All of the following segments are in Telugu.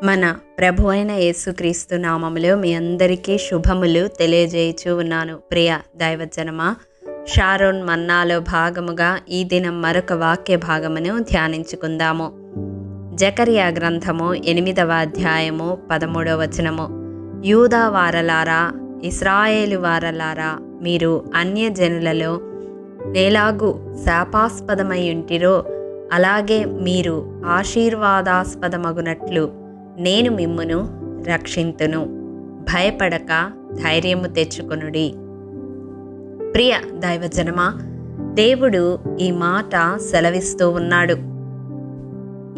మన ప్రభు అయిన యేసుక్రీస్తు నామములో మీ అందరికీ శుభములు తెలియజేయచూ ఉన్నాను. ప్రియ దైవజనమా, షారోన్ మన్నాలో భాగముగా ఈ దినం మరొక వాక్య భాగమును ధ్యానించుకుందాము. జకర్యా గ్రంథము 8వ అధ్యాయము 13వ వచనము. యూదా వారలారా, ఇశ్రాయేలు వారలారా, మీరు అన్యజనులలో నేలాగు శాపాస్పదమై ఉంటిరో అలాగే మీరు ఆశీర్వాదాస్పదమగునట్లు నేను మిమ్మును రక్షింతును. భయపడక ధైర్యము తెచ్చుకొనుడి. ప్రియ దైవజనమా, దేవుడు ఈ మాట సెలవిస్తూ ఉన్నాడు.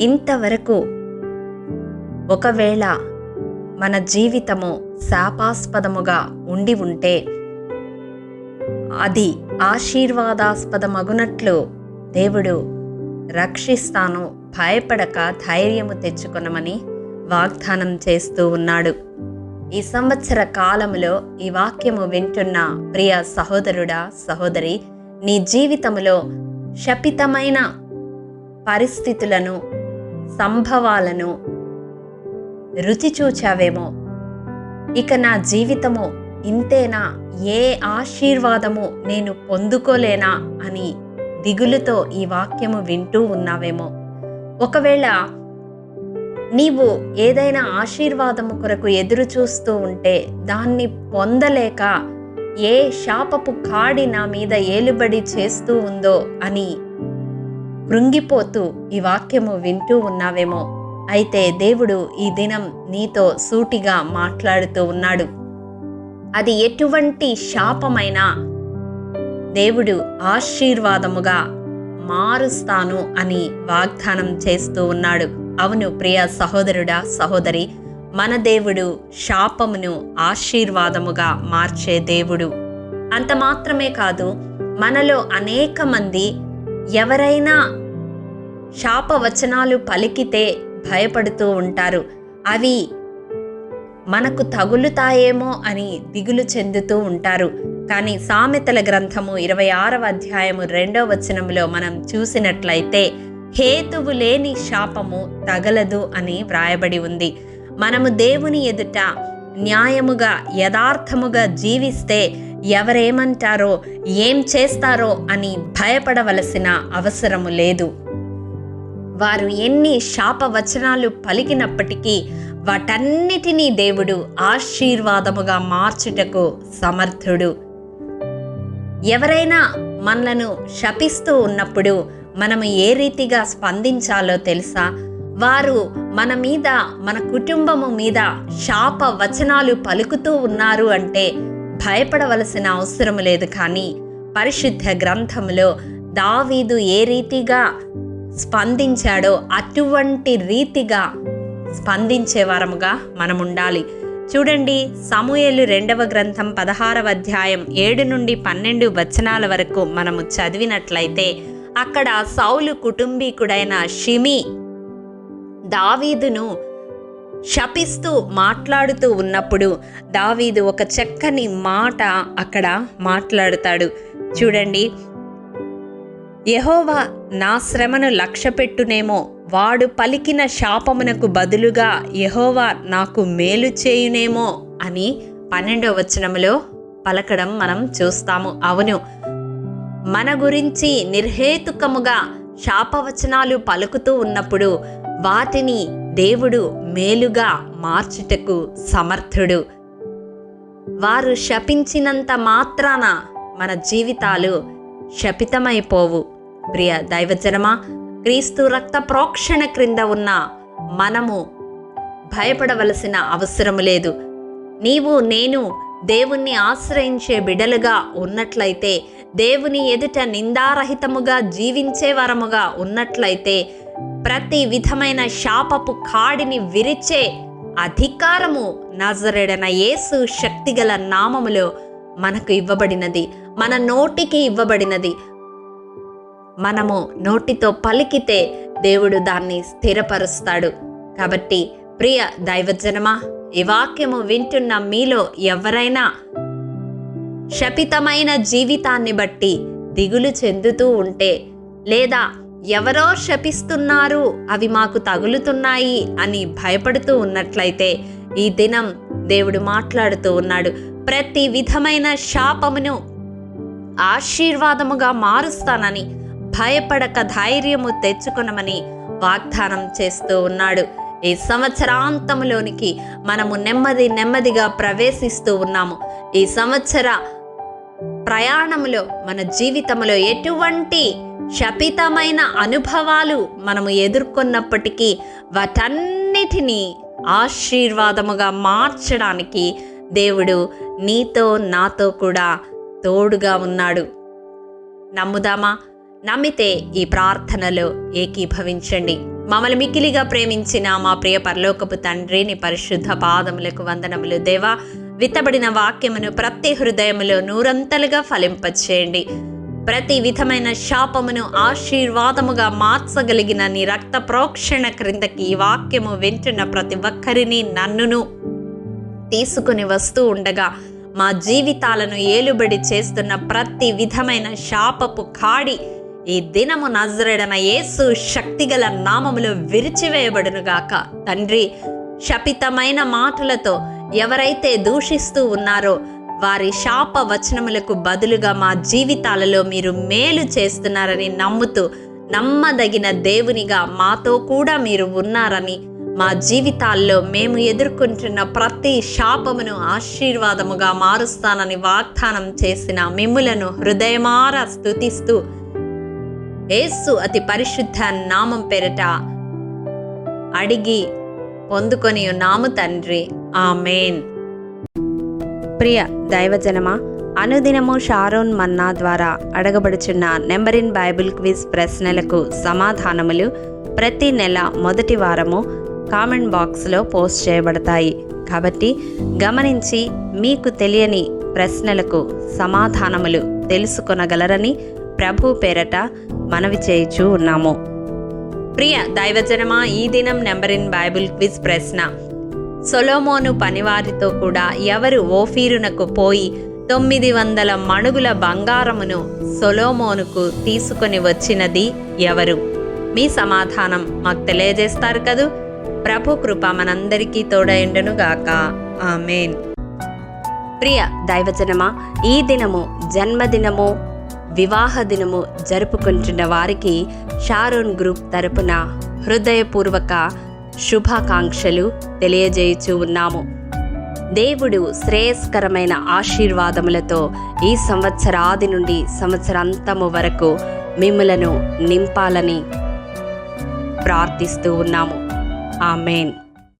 ఇంతవరకు ఒకవేళ మన జీవితము శాపాస్పదముగా ఉండి ఉంటే అది ఆశీర్వాదాస్పదమగునట్లు దేవుడు రక్షిస్తాను, భయపడక ధైర్యము తెచ్చుకొనమని వాగ్దానం చేస్తూ ఉన్నాడు. ఈ సంవత్సర కాలములో ఈ వాక్యము వింటున్న ప్రియ సహోదరుడా, సహోదరి, నీ జీవితములో శపితమైన పరిస్థితులను, సంభవాలను రుచి చూచావేమో. ఇక నా జీవితము ఇంతేనా, ఏ ఆశీర్వాదము నేను పొందుకోలేనా అని దిగులుతో ఈ వాక్యము వింటూ ఉన్నావేమో. ఒకవేళ నీవు ఏదైనా ఆశీర్వాదము కొరకు ఎదురు చూస్తూ ఉంటే దాన్ని పొందలేక ఏ శాపపు కాడి నా మీద ఏలుబడి చేస్తూ ఉందో అని కృంగిపోతూ ఈ వాక్యము వింటూ ఉన్నావేమో. అయితే దేవుడు ఈ దినం నీతో సూటిగా మాట్లాడుతూ ఉన్నాడు. అది ఎటువంటి శాపమైనా దేవుడు ఆశీర్వాదముగా మారుస్తాను అని వాగ్దానం చేస్తూ ఉన్నాడు. అవును ప్రియ సహోదరుడా, సహోదరి, మన దేవుడు శాపమును ఆశీర్వాదముగా మార్చే దేవుడు. అంత మాత్రమే కాదు, మనలో అనేక మంది ఎవరైనా శాపవచనాలు పలికితే భయపడుతూ ఉంటారు. అవి మనకు తగులుతాయేమో అని దిగులు చెందుతూ ఉంటారు. కానీ సామెతల గ్రంథము 26వ అధ్యాయము 2వ వచనంలో మనం చూసినట్లయితే హేతువు లేని శాపము తగలదు అని వ్రాయబడి ఉంది. మనము దేవుని ఎదుట న్యాయముగా, యథార్థముగా జీవిస్తే ఎవరేమంటారో, ఏం చేస్తారో అని భయపడవలసిన అవసరము లేదు. వారు ఎన్ని శాపవచనాలు పలికినప్పటికీ వాటన్నిటినీ దేవుడు ఆశీర్వాదముగా మార్చుటకు సమర్థుడు. ఎవరైనా మనలను శపిస్తూ ఉన్నప్పుడు మనము ఏ రీతిగా స్పందించాలో తెలుసా? వారు మన మీద, మన కుటుంబము మీద శాప వచనాలు పలుకుతూ ఉన్నారు అంటే భయపడవలసిన అవసరం లేదు. కానీ పరిశుద్ధ గ్రంథములో దావీదు ఏ రీతిగా స్పందించాడో అటువంటి రీతిగా స్పందించే వారముగా మనం ఉండాలి. చూడండి, సమూయేలు 2వ గ్రంథం 16వ అధ్యాయం 7 నుండి 12 వచనాల వరకు మనము చదివినట్లయితే అక్కడ సౌలు కుటుంబీకుడైన షిమి దావీదును శపిస్తూ మాట్లాడుతూ ఉన్నప్పుడు దావీదు ఒక చక్కని మాట అక్కడ మాట్లాడుతాడు. చూడండి, యెహోవా నా శ్రమను లక్ష్యపెట్టునేమో, వాడు పలికిన శాపమునకు బదులుగా యెహోవా నాకు మేలు చేయునేమో అని 12వ వచనములో పలకడం మనం చూస్తాము. అవును, మన గురించి నిర్హేతుకముగా శాపవచనాలు పలుకుతూ ఉన్నప్పుడు వాటిని దేవుడు మేలుగా మార్చుటకు సమర్థుడు. వారు శపించినంత మాత్రాన మన జీవితాలు శపితమైపోవు. ప్రియ దైవజనమా, క్రీస్తు రక్త ప్రోక్షణ క్రింద ఉన్న మనము భయపడవలసిన అవసరము లేదు. నీవు, నేను దేవుణ్ణి ఆశ్రయించే బిడలుగా ఉన్నట్లయితే, దేవుని ఎదుట నిందారహితముగా జీవించే వరముగా ఉన్నట్లయితే, ప్రతి విధమైన శాపపు కాడిని విరిచే అధికారము నజరేయుడైన యేసు శక్తిగల నామములో మనకు ఇవ్వబడినది, మన నోటికి ఇవ్వబడినది. మనము నోటితో పలికితే దేవుడు దాన్ని స్థిరపరుస్తాడు. కాబట్టి ప్రియ దైవజనమా, ఈ వాక్యము వింటున్న మీలో ఎవరైనా శపితమైన జీవితాన్ని బట్టి దిగులు చెందుతూ ఉంటే, లేదా ఎవరో శపిస్తున్నారు, అవి మాకు తగులుతున్నాయి అని భయపడుతూ ఉన్నట్లయితే ఈ దినం దేవుడు మాట్లాడుతూ ఉన్నాడు. ప్రతి విధమైన శాపమును ఆశీర్వాదముగా మారుస్తానని భయపడక ధైర్యము తెచ్చుకొనమని వాగ్దానం చేస్తూ ఉన్నాడు. ఈ సంవత్సరాంతములోనికి మనము నెమ్మదిగా ప్రవేశిస్తూ ఉన్నాము. ఈ సంవత్సర ప్రయాణములో మన జీవితంలో ఎటువంటి శపితమైన అనుభవాలు మనము ఎదుర్కొన్నప్పటికీ వాటన్నిటినీ ఆశీర్వాదముగా మార్చడానికి దేవుడు నీతో నాతో కూడా తోడుగా ఉన్నాడు. నమ్ముదామా? నమ్మితే ఈ ప్రార్థనలో ఏకీభవించండి. మమ్మల్ని మిక్కిలిగా ప్రేమించిన మా ప్రియ పరలోకపు తండ్రి, నీ పరిశుద్ధ పాదములకు వందనములు. దేవా, విత్తబడిన వాక్యమును ప్రతి హృదయములో నూరంతలుగా ఫలింపచేయండి. ప్రతి విధమైన శాపమును ఆశీర్వాదముగా మార్చగలిగిన నీ రక్త ప్రోక్షణ క్రిందకి ఈ వాక్యము వింటున్న ప్రతి ఒక్కరిని నన్నును తీసుకుని వస్తూ ఉండగా మా జీవితాలను ఏలుబడి చేస్తున్న ప్రతి విధమైన శాపపు కాడి ఈ దినము నజరేడన యేసు శక్తిగల నామములో విరిచివేయబడునుగాక. తండ్రి, శపితమైన మాటలతో ఎవరైతే దూషిస్తూ ఉన్నారో వారి శాప వచనములకు బదులుగా మా జీవితాలలో మీరు మేలు చేస్తున్నారని నమ్ముతూ, నమ్మదగిన దేవునిగా మాతో కూడా మీరు ఉన్నారని, మా జీవితాల్లో మేము ఎదుర్కొంటున్న ప్రతి శాపమును ఆశీర్వాదముగా మారుస్తానని వాగ్దానం చేసిన మిమ్ములను హృదయమారా స్తుతిస్తూ యేసు అతి పరిశుద్ధ నామం పేరట అడిగి పొందుకొని ఉన్నాము తండ్రి. ఆమేన్. ప్రియ దైవజనమా, అనుదినము షారోన్ మన్నా ద్వారా అడగబడుచున్న నెంబర్ ఇన్ బైబిల్ క్విజ్ ప్రశ్నలకు సమాధానములు ప్రతి నెల మొదటి వారము కామెంట్ బాక్స్లో పోస్ట్ చేయబడతాయి. కాబట్టి గమనించి మీకు తెలియని ప్రశ్నలకు సమాధానములు తెలుసుకొనగలరని ప్రభు పేరట మనవి చేయుచూ ఉన్నాము. ప్రియ దైవజనమా, ఈ దినం నెంబర్ ఇన్ బైబిల్ క్విజ్ ప్రశ్న: సొలొమోను పనివారితో కూడా ఎవరు ఓఫీరునకు పోయి 900 మణుగుల బంగారమును సొలొమోనుకు తీసుకొని వచ్చినది ఎవరు? మీ సమాధానం మాకు తెలియజేస్తారు కదూ. ప్రభు కృప మనందరికీ తోడైండును గాక. ఆమేన్. ప్రియ దైవజనమా, ఈ దినము జన్మదినము, వివాహ దినము జరుపుకుంటున్న వారికి షారోన్ గ్రూప్ తరపున హృదయపూర్వక శుభాకాంక్షలు తెలియజేయుచూ ఉన్నాము. దేవుడు శ్రేయస్కరమైన ఆశీర్వాదములతో ఈ సంవత్సరాది నుండి సంవత్సరాంతము వరకు మిమ్ములను నింపాలని ప్రార్థిస్తూ ఉన్నాము. ఆమేన్.